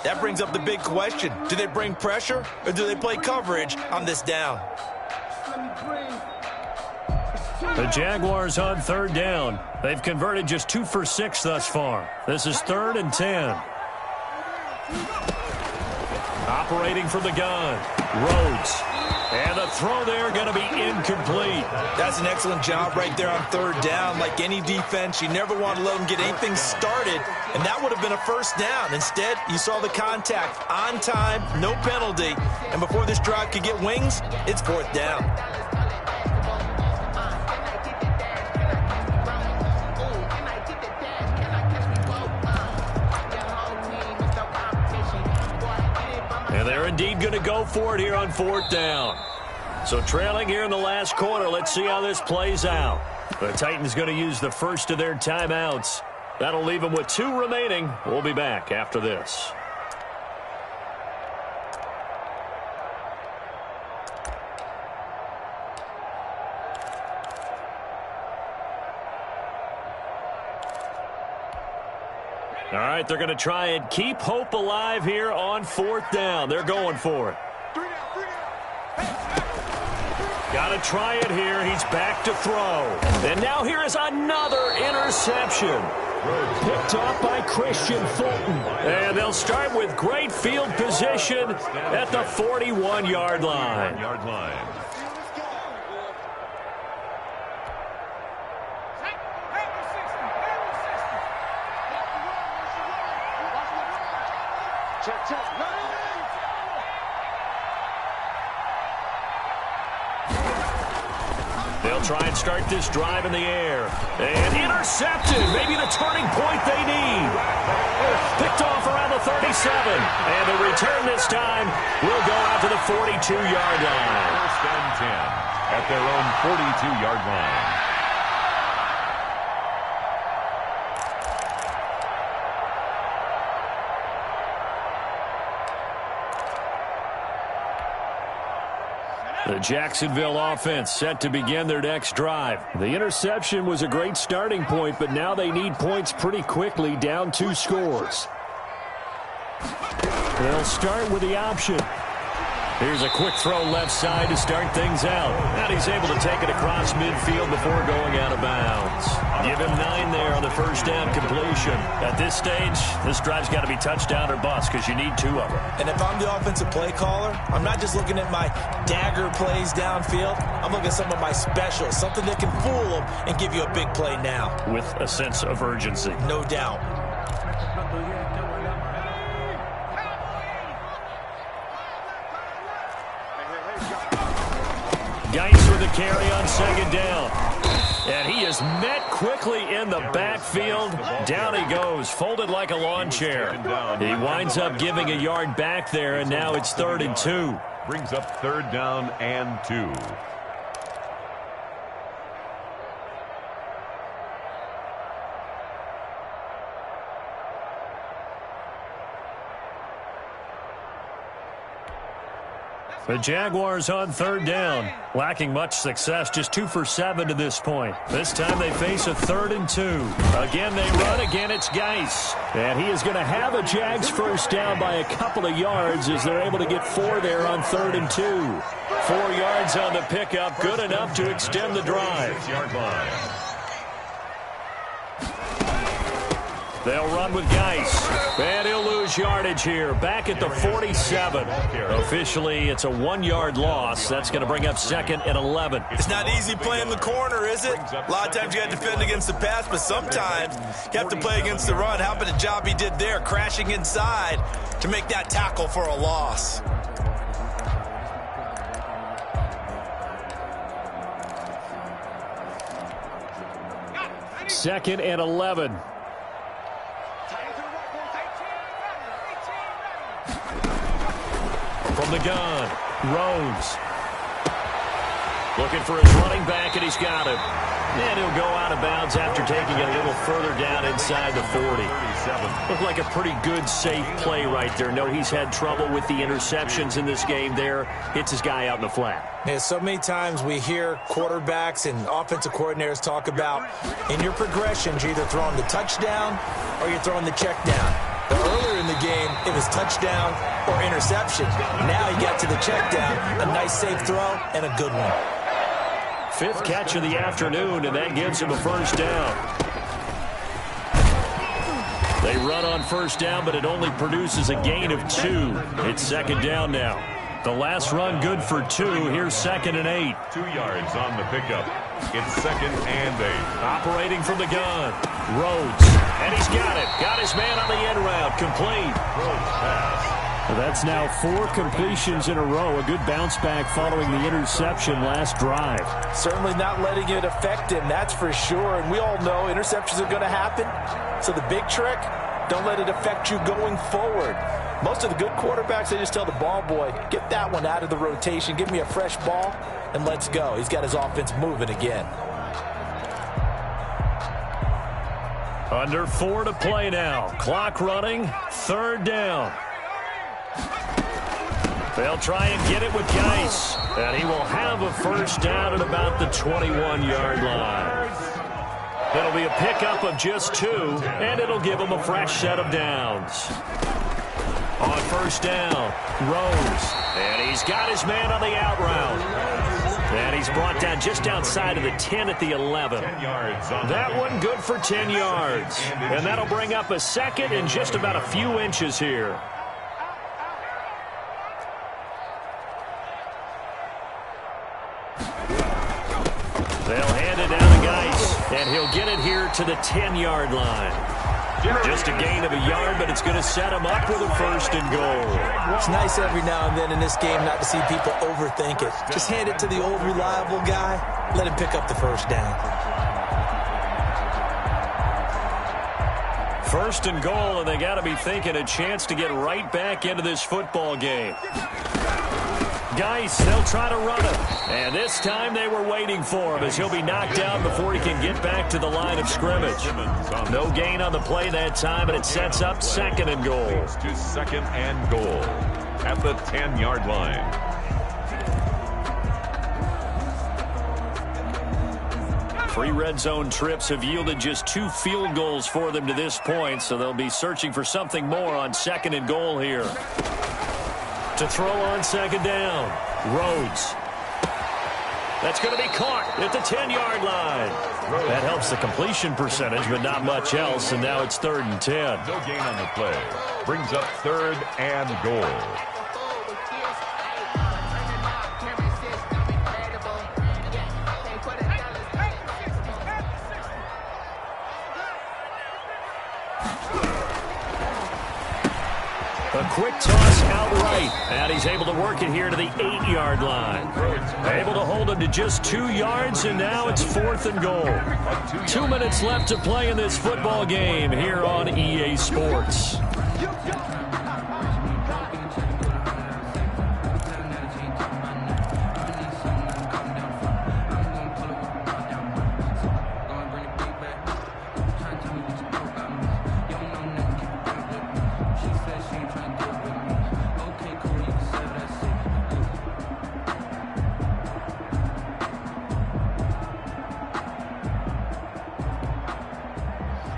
That brings up the big question. Do they bring pressure or do they play coverage on this down? The Jaguars on 3rd down. They've converted just 2 for 6 thus far. This is 3rd and 10. Operating from the gun, Rhodes. And the throw there going to be incomplete. That's an excellent job right there on third down. Like any defense, you never want to let them get anything started, and that would have been a first down. Instead, you saw the contact on time, no penalty, and before this drive could get wings, it's fourth down. And they're indeed going to go for it here on fourth down. So trailing here in the last quarter. Let's see how this plays out. The Titans going to use the first of their timeouts. That'll leave them with 2 remaining. We'll be back after this. All right, they're going to try and keep hope alive here on fourth down. They're going for it. Got to try it here. He's back to throw. And now here is another interception. Picked off by Christian Fulton. And they'll start with great field position at the 41-yard line. They'll try and start this drive in the air. And intercepted. Maybe the turning point they need. Picked off around the 37. And the return this time will go out to the 42-yard line. First and 10 at their own 42-yard line. The Jacksonville offense set to begin their next drive. The interception was a great starting point, but now they need points pretty quickly, down 2 scores. They'll start with the option. Here's a quick throw left side to start things out. And he's able to take it across midfield before going out of bounds. Give him 9 there on the first down completion. At this stage, this drive's got to be touchdown or bust because you need 2 of them. And if I'm the offensive play caller, I'm not just looking at my dagger plays downfield. I'm looking at some of my specials, something that can fool them and give you a big play now. With a sense of urgency. No doubt. Geis with the carry on second down. And he is met quickly in the backfield. Down he goes, folded like a lawn chair. He winds up giving a yard back there, and now it's 3rd and 2. Brings up 3rd down and 2. The Jaguars on 3rd down. Lacking much success, just 2 for 7 to this point. This time they face a 3rd and 2. Again they run, again it's Geis. And he is going to have a Jags first down by a couple of yards as they're able to get 4 there on 3rd and 2. 4 yards on the pickup, good enough to extend the drive. 6-yard line. They'll run with Geis. And he'll lose yardage here. Back at the 47. Officially, it's a 1-yard loss. That's going to bring up 2nd and 11. It's not easy playing the corner, is it? A lot of times you got to defend against the pass, but sometimes you have to play against the run. How about the job he did there, crashing inside to make that tackle for a loss? Second and 11. From the gun, Rhodes. Looking for his running back, and he's got him. And he'll go out of bounds after taking it a little further down inside the 40. Looked like a pretty good, safe play right there. No, he's had trouble with the interceptions in this game there. Hits his guy out in the flat. Yeah, so many times we hear quarterbacks and offensive coordinators talk about in your progressions, you're either throwing the touchdown or you're throwing the check down. But earlier in the game, it was touchdown or interception. Now you got to the check down, a nice safe throw, and a good one. 5th catch of the afternoon, and that gives him a first down. They run on first down, but it only produces a gain of 2. It's 2nd down now. The last run good for 2. Here's 2nd and 8. 2 yards on the pickup. It's 2nd and 8. Operating from the gun. Rhodes. And he's got it. Got his man on the end route. Complete. Rhodes pass. Well, that's now 4 completions in a row. A good bounce back following the interception last drive. Certainly not letting it affect him, that's for sure. And we all know interceptions are going to happen. So the big trick, don't let it affect you going forward. Most of the good quarterbacks, they just tell the ball boy, get that one out of the rotation, give me a fresh ball, and let's go. He's got his offense moving again. Under 4 to play now. Clock running. 3rd down. They'll try and get it with Geis. And he will have a first down at about the 21-yard line. It'll be a pickup of just 2, and it'll give him a fresh set of downs. On first down, Rhodes. And he's got his man on the out route. And he's brought down just outside of the 10 at the 11. That one good for 10 yards. And that'll bring up a 2nd and just about a few inches here. They'll hand it down to Geis, and he'll get it here to the 10-yard line. Just a gain of a yard, but it's going to set him up with a 1st and goal. It's nice every now and then in this game not to see people overthink it. Just hand it to the old reliable guy. Let him pick up the first down. 1st and goal, and they got to be thinking a chance to get right back into this football game. Geis, they'll try to run him. And this time they were waiting for him as he'll be knocked down before he can get back to the line of scrimmage. No gain on the play that time, and it sets up 2nd and goal. To 2nd and goal at the 10-yard line. Three red zone trips have yielded just 2 field goals for them to this point, so they'll be searching for something more on 2nd and goal here. To throw on 2nd down, Rhodes. That's going to be caught at the 10-yard line. That helps the completion percentage, but not much else, and now it's 3rd and 10. No gain on the play. Brings up 3rd and goal. A quick toss outright, and he's able to work it here to the 8-yard line. Able to hold him to just 2 yards, and now it's 4th and goal. 2 minutes left to play in this football game here on EA Sports.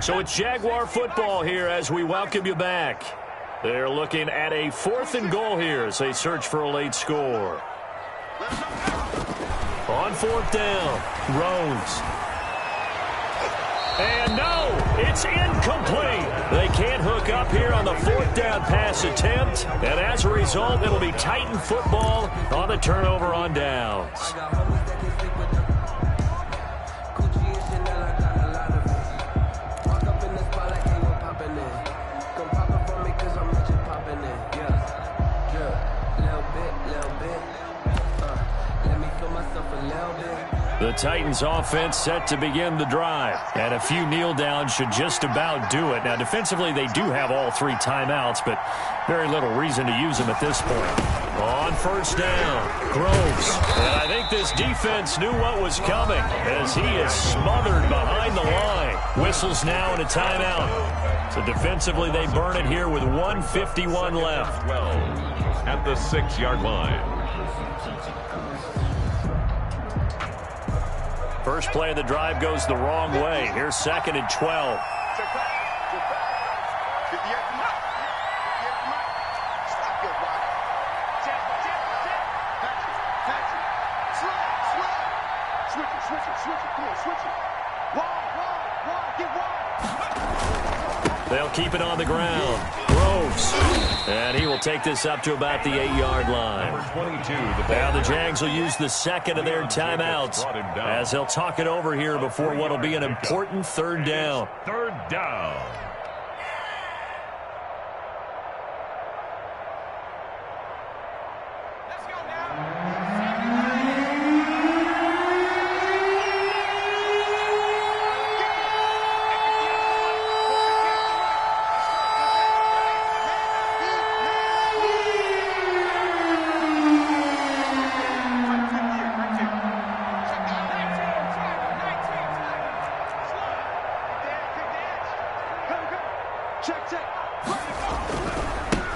So it's Jaguar football here as we welcome you back. They're looking at a 4th and goal here as they search for a late score. On 4th down, Rhodes. And no, it's incomplete. They can't hook up here on the 4th down pass attempt. And as a result, it'll be Titan football on the turnover on downs. The Titans offense set to begin the drive. And a few kneel downs should just about do it. Now, defensively, they do have all 3 timeouts, but very little reason to use them at this point. On 1st down, Groves. And I think this defense knew what was coming as he is smothered behind the line. Whistles now and a timeout. So defensively, they burn it here with 1:51 left. 12 at the 6-yard line. First play of the drive goes the wrong way. Here's 2nd and 12. They'll keep it on the ground. Groves. And he will take this up to about the 8-yard line. Now the Jags will use the second of their timeouts as they'll talk it over here before what will be an important third down. Third down.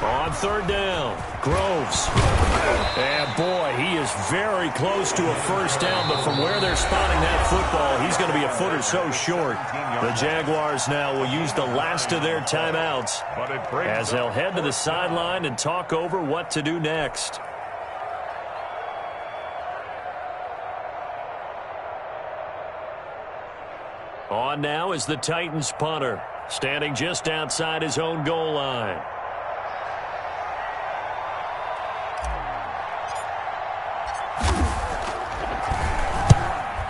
On third down, Groves. And boy, he is very close to a first down, but from where they're spotting that football, he's going to be a foot or so short. The Jaguars now will use the last of their timeouts as they'll head to the sideline and talk over what to do next. On now is the Titans punter, standing just outside his own goal line.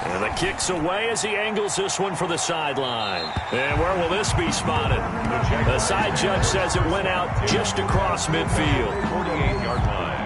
And the kick's away as he angles this one for the sideline. And where will this be spotted? The side judge says it went out just across midfield. 48-yard line.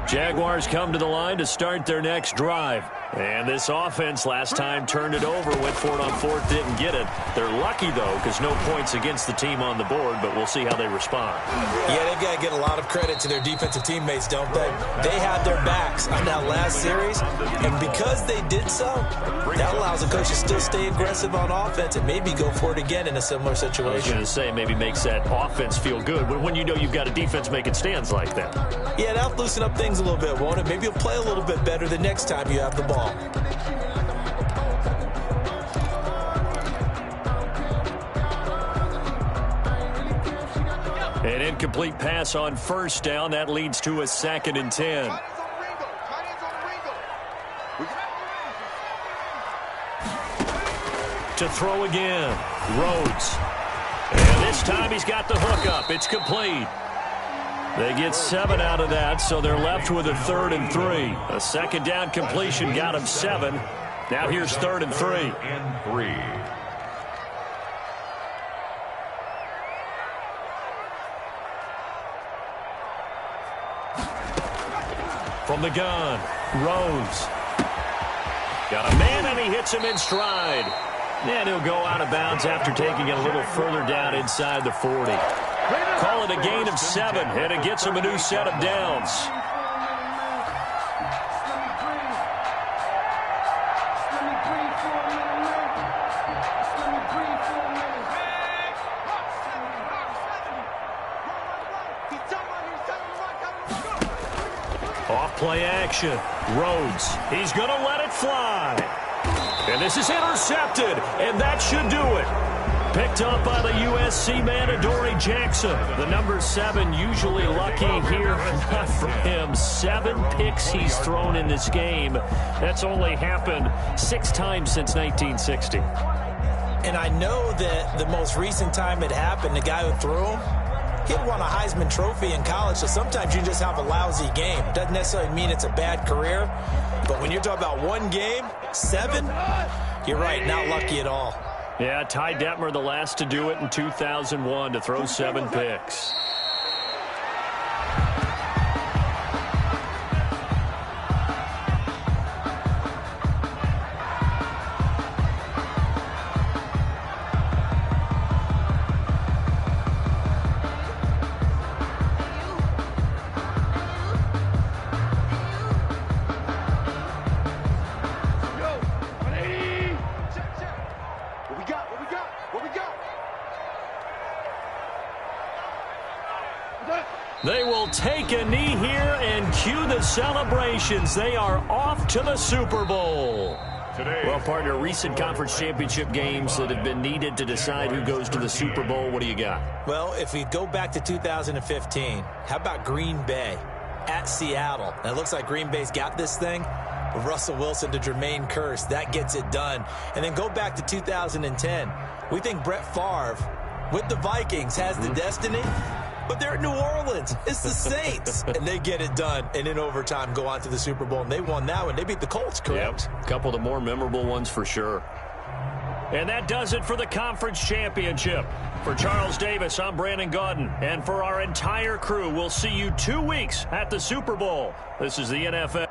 Jaguars come to the line to start their next drive. And this offense last time turned it over, went for it on fourth, didn't get it. They're lucky, though, because no points against the team on the board, but we'll see how they respond. Yeah, they've got to get a lot of credit to their defensive teammates, don't they? They had their backs on that last series, and because they did so, that allows the coach to still stay aggressive on offense and maybe go for it again in a similar situation. I was going to say, maybe makes that offense feel good, but when you know you've got a defense making stands like that. Yeah, that'll loosen up things a little bit, won't it? Maybe you'll play a little bit better the next time you have the ball. An incomplete pass on first down. That leads to a 2nd and 10. To throw again, Rhodes. And this time he's got the hook up. It's complete. They get 7 out of that, so they're left with a 3rd and 3. A 2nd down completion got him 7. Now here's 3rd and 3. From the gun, Rhodes. Got a man, and he hits him in stride. And he'll go out of bounds after taking it a little further down inside the 40. Call it a gain of 7, and it gets him a new set of downs. Off play action. Rhodes. He's going to let it fly. And this is intercepted, and that should do it. Picked up by the USC man, Adoree Jackson. The number 7 usually lucky here. Not for him. 7 picks he's thrown in this game. That's only happened 6 times since 1960. And I know that the most recent time it happened, the guy who threw him, he had won a Heisman Trophy in college, so sometimes you just have a lousy game. Doesn't necessarily mean it's a bad career, but when you're talking about one game, 7, you're right, not lucky at all. Yeah, Ty Detmer, the last to do it in 2001, to throw 7 picks. They will take a knee here and cue the celebrations. They are off to the Super Bowl. today. Well, partner, recent conference championship games that have been needed to decide who goes to the Super Bowl. What do you got? Well, if we go back to 2015, how about Green Bay at Seattle? And it looks like Green Bay's got this thing. Russell Wilson to Jermaine Kearse, that gets it done. And then go back to 2010. We think Brett Favre with the Vikings has the destiny, but they're at New Orleans. It's the Saints, and they get it done. And in overtime, go on to the Super Bowl, and they won that one. They beat the Colts, correct? Yep. A couple of the more memorable ones for sure. And that does it for the conference championship. For Charles Davis, I'm Brandon Gaudin. And for our entire crew, we'll see you 2 weeks at the Super Bowl. This is the NFL.